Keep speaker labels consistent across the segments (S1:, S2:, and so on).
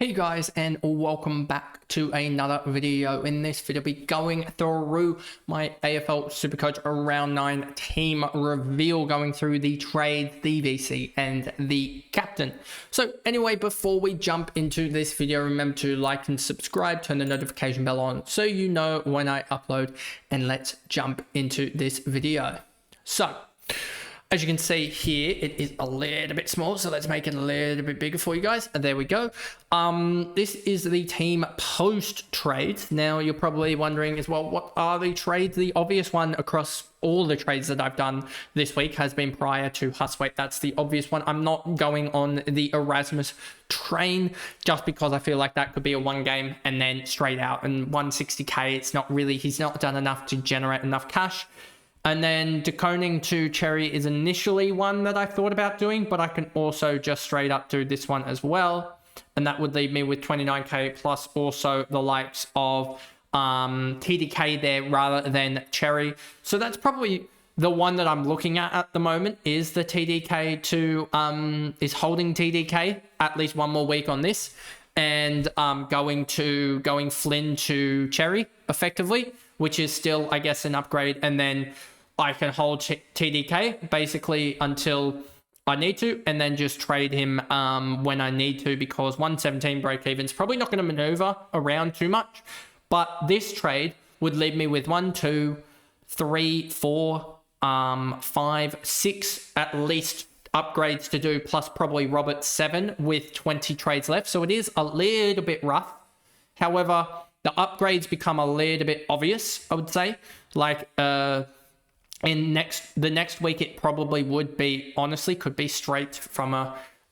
S1: Hey guys, and welcome back to another video. In this video, I'll be going through my AFL SuperCoach Round 9 team reveal, going through the trades, the VC, and the captain. So anyway, before we jump into this video, remember to like and subscribe, turn the notification bell on so you know when I upload, and let's jump into this video. So, as you can see here, it is a little bit small, so let's make it a little bit bigger for you guys. And there we go. This is the team post trades. Now, you're probably wondering as well, what are the trades? The obvious one across all the trades that I've done this week has been prior to Hustweight. That's the obvious one. I'm not going on the Erasmus train just because I feel like that could be a one game and then straight out. And 160k, it's not really, he's not done enough to generate enough cash. And then deconing to XERRI is initially one that I thought about doing, but I can also just straight up do this one as well. And that would leave me with 29k plus also the likes of TDK there rather than XERRI. So that's probably the one that I'm looking at the moment, is the TDK to, is holding TDK at least one more week on this. And going Flynn to XERRI effectively, which is still, I guess, an upgrade. And then I can hold TDK basically until I need to, and then just trade him when I need to, because 117 break even is probably not going to maneuver around too much. But this trade would leave me with 1, 2, 3, 4, 5, 6 at least upgrades to do, plus probably Robert 7 with 20 trades left. So it is a little bit rough. However, the upgrades become a little bit obvious, I would say. Like the next week, it probably would be, honestly, could be straight from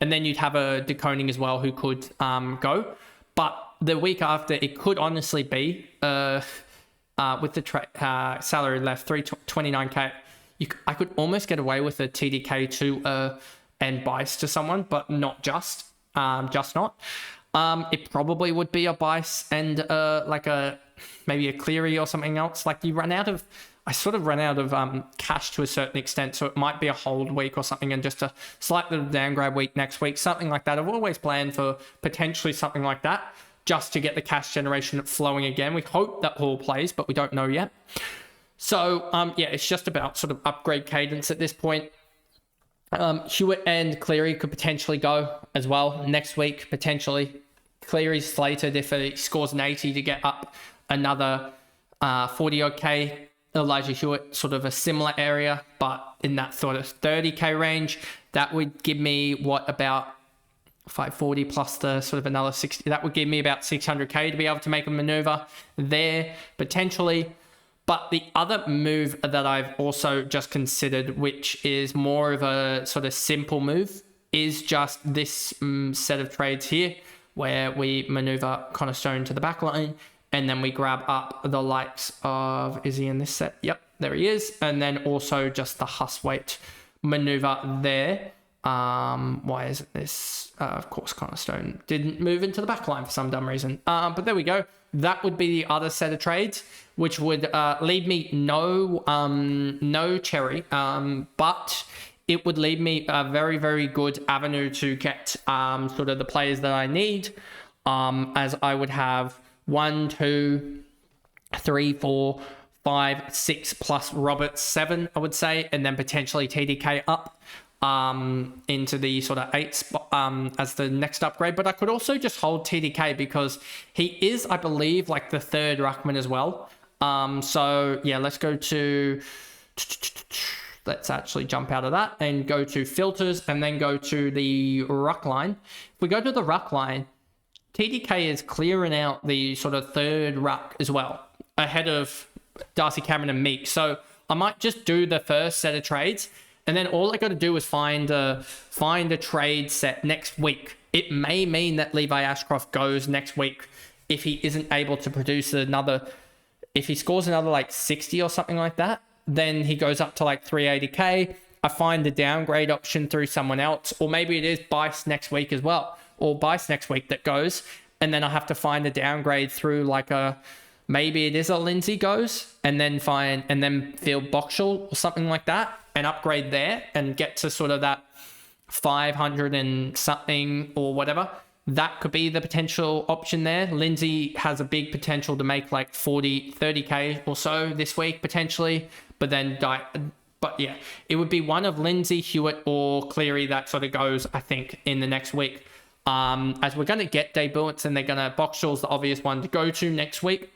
S1: and then you'd have a deconing as well who could go. But the week after, it could honestly be with the salary left, 29k. I could almost get away with a TDK to and Bice to someone, but not just not. It probably would be a Bice and like maybe a XERRI or something else. Like I sort of run out of cash to a certain extent, so it might be a hold week or something, and just a slight little downgrade week next week, something like that. I've always planned for potentially something like that, just to get the cash generation flowing again. We hope that Hall plays, but we don't know yet. So yeah, it's just about sort of upgrade cadence at this point. Hewitt and XERRI could potentially go as well next week, potentially. XERRI's slated if he scores an 80 to get up another 40-odd-k. Elijah Hewitt, sort of a similar area, but in that sort of 30k range. That would give me about 540 plus the sort of another 60. That would give me about 600k to be able to make a maneuver there, potentially. But the other move that I've also just considered, which is more of a sort of simple move, is just this set of trades here, where we maneuver Cornerstone to the back line, and then we grab up the likes of, is he in this set? Yep, there he is. And then also just the Hustweight maneuver there. Why isn't this? Of course, Cornerstone didn't move into the back line for some dumb reason. But there we go. That would be the other set of trades, which would leave me no XERRI, but it would leave me a very, very good avenue to get sort of the players that I need, as I would have 1, 2, 3, 4, 5, 6 plus Robert 7, I would say, and then potentially TDK up into the sort of 8 spot as the next upgrade. But I could also just hold TDK because he is, I believe, like the third ruckman as well. So yeah, let's actually jump out of that and go to filters and then go to the ruck line. If we go to the ruck line, TDK is clearing out the sort of third ruck as well, ahead of Darcy Cameron and Meek. So I might just do the first set of trades, and then all I got to do is find a trade set next week. It may mean that Levi Ashcroft goes next week if he isn't able to produce if he scores another like 60 or something like that, then he goes up to like 380k. I find the downgrade option through someone else, or maybe it is Bice next week as well, or Bice next week that goes, and then I have to find a downgrade through like maybe it is a Lindsay goes, and then Phil Boxall or something like that, and upgrade there and get to sort of that 500 and something or whatever that could be the potential option there. Lindsay has a big potential to make like 30k or so this week potentially, but then but yeah, it would be one of Lindsay, Hewitt, or Cleary that sort of goes, I think, in the next week. As we're going to get debuts, and they're going to, Boxall's the obvious one to go to next week.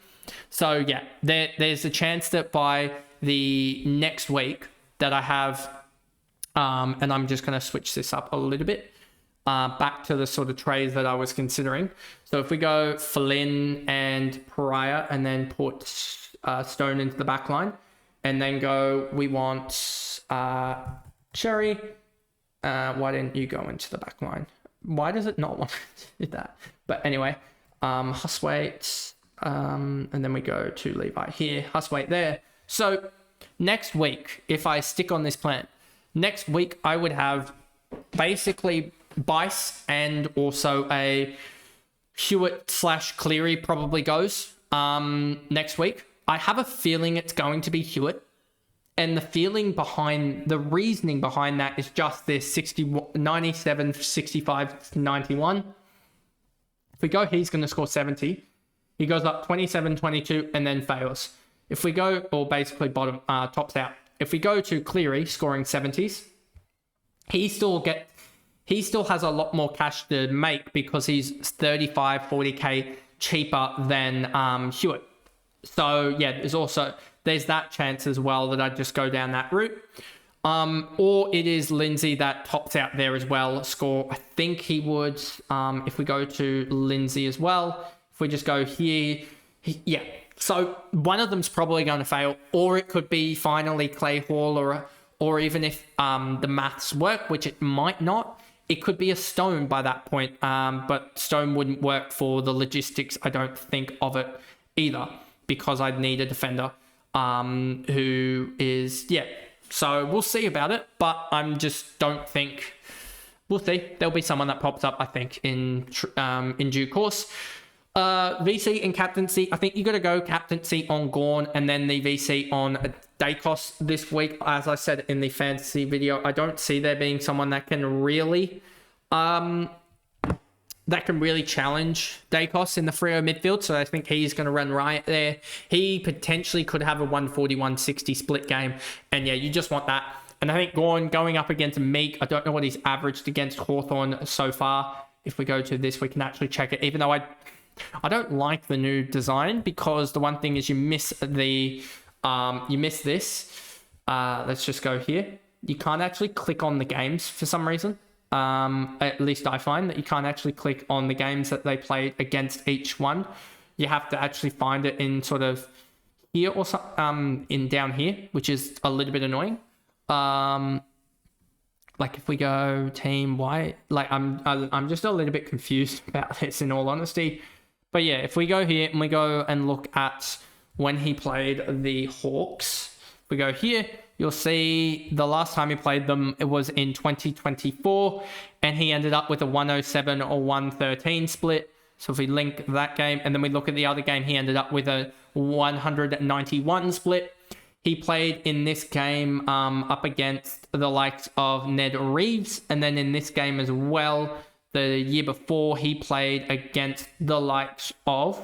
S1: So yeah, there's a chance that by the next week that I have, and I'm just going to switch this up a little bit, back to the sort of trades that I was considering. So if we go Flynn and Pariah, and then put Stone into the back line, and then go, we want XERRI. Why didn't you go into the back line? Why does it not want to do that? But anyway, Huswaite, and then we go to Levi here, Huswaite there. So next week, if I stick on this plan, next week I would have basically Bice and also a Hewitt/Cleary probably goes next week. I have a feeling it's going to be Hewitt. And the reasoning behind that is just this 97, 65, 91. If we go, he's going to score 70. He goes up 27, 22, and then fails. If we go, or basically tops out. If we go to Cleary scoring 70s, he still has a lot more cash to make because he's 35, 40k cheaper than Hewitt. So yeah, there's that chance as well that I just go down that route. Or it is Lindsay that tops out there as well. Score, I think he would, if we go to Lindsay as well, if we just go here, yeah. So one of them's probably going to fail, or it could be finally Clay Hall, or even if the maths work, which it might not, it could be a Stone by that point. But Stone wouldn't work for the logistics, I don't think, of it either, because I'd need a defender who is, yeah. So we'll see about it, but I'm just don't think, we'll see. There'll be someone that pops up, I think, in due course. VC and captaincy, I think you got to go captaincy on Gawn and then the VC on Dacos this week. As I said in the fantasy video, I don't see there being someone that can really challenge Dacos in the Freo midfield. So I think he's going to run riot there. He potentially could have a 140-160 split game. And yeah, you just want that. And I think going up against Meek, I don't know what he's averaged against Hawthorn so far. If we go to this, we can actually check it. Even though I don't like the new design, because the one thing is you miss this. Let's just go here. You can't actually click on the games for some reason. At least I find that you can't actually click on the games that they played against each one. You have to actually find it in sort of here or in down here, which is a little bit annoying. Like if we go team white, like I'm just a little bit confused about this in all honesty. But yeah, if we go here and we go and look at when he played the Hawks, we go here, you'll see the last time he played them, it was in 2024, and he ended up with a 107 or 113 split. So if we link that game, and then we look at the other game, he ended up with a 191 split. He played in this game up against the likes of Ned Reeves, and then in this game as well, the year before, he played against the likes of,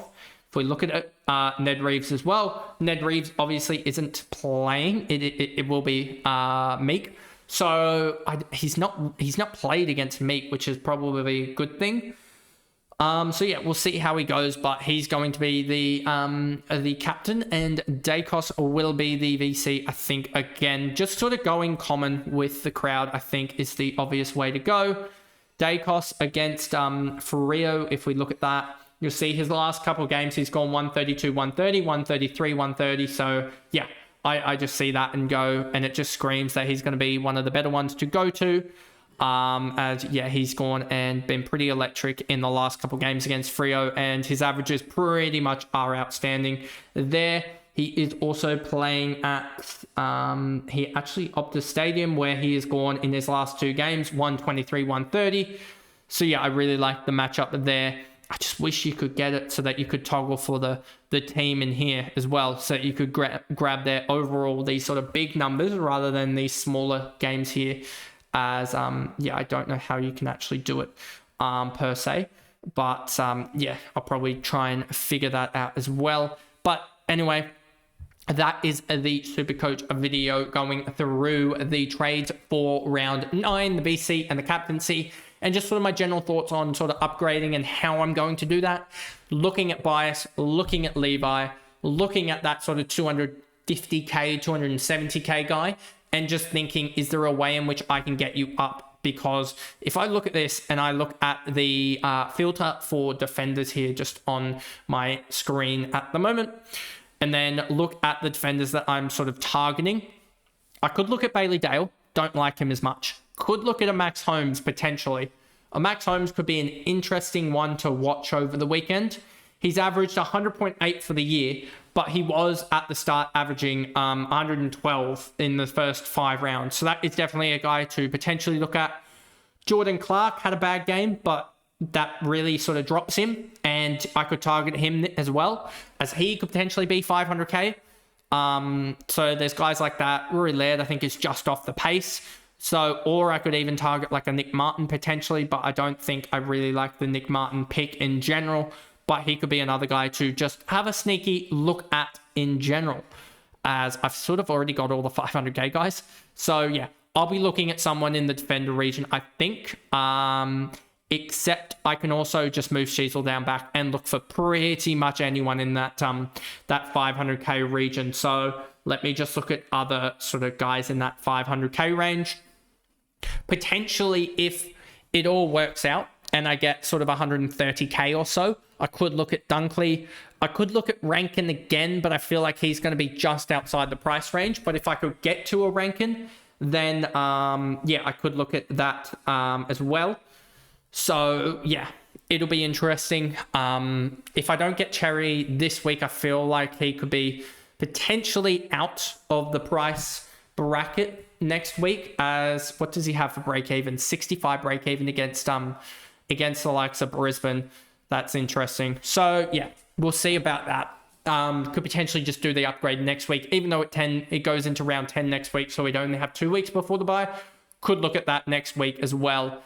S1: if we look at it, Ned Reeves as well. Ned Reeves obviously isn't playing. It will be Meek. So he's not played against Meek, which is probably a good thing. So yeah, we'll see how he goes, but he's going to be the captain, and Dacos will be the VC. I think again, just sort of going common with the crowd, I think is the obvious way to go. Dacos against Freo, if we look at that, you'll see his last couple of games, he's gone 132, 130, 133, 130. So yeah, I just see that and go, and it just screams that he's going to be one of the better ones to go to. As yeah, he's gone and been pretty electric in the last couple of games against Freo, and his averages pretty much are outstanding there. He is also playing at Optus Stadium, where he has gone in his last two games, 123, 130. So yeah, I really like the matchup there. I just wish you could get it so that you could toggle for the team in here as well, so that you could grab their overall, these sort of big numbers rather than these smaller games here. As yeah, I don't know how you can actually do it per se. But yeah, I'll probably try and figure that out as well. But anyway, that is the SuperCoach video going through the trades for round 9, the VC and the captaincy, and just sort of my general thoughts on sort of upgrading and how I'm going to do that. Looking at Bias, looking at Levi, looking at that sort of 250k, 270k guy, and just thinking, is there a way in which I can get you up? Because if I look at this and I look at the filter for defenders here just on my screen at the moment, and then look at the defenders that I'm sort of targeting, I could look at Bailey Dale, don't like him as much. Could look at a Max Holmes potentially. A Max Holmes could be an interesting one to watch over the weekend. He's averaged 100.8 for the year, but he was at the start averaging 112 in the first 5 rounds. So that is definitely a guy to potentially look at. Jordan Clark had a bad game, but that really sort of drops him, and I could target him as well, as he could potentially be 500k. So there's guys like that. Rory Laird, I think, is just off the pace. So, or I could even target like a Nick Martin potentially, but I don't think I really like the Nick Martin pick in general. But he could be another guy to just have a sneaky look at in general, as I've sort of already got all the 500k guys. So yeah, I'll be looking at someone in the defender region, I think. Except I can also just move Sheasel down back and look for pretty much anyone in that that 500k region. So let me just look at other sort of guys in that 500k range. Potentially, if it all works out and I get sort of 130k or so, I could look at Dunkley. I could look at Rankine again, but I feel like he's going to be just outside the price range. But if I could get to a Rankine, then yeah, I could look at that as well. So yeah, it'll be interesting. If I don't get Cherry this week, I feel like he could be potentially out of the price bracket next week. As what does he have for break even? 65 break even against the likes of Brisbane. That's interesting. So yeah, we'll see about that. Could potentially just do the upgrade next week, even though it goes into round 10 next week, so we'd only have 2 weeks before the bye. Could look at that next week as well.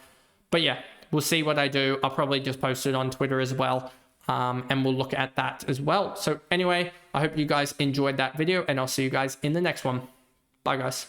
S1: But yeah, we'll see what I do. I'll probably just post it on Twitter as well. And we'll look at that as well. So anyway, I hope you guys enjoyed that video, and I'll see you guys in the next one. Bye, guys.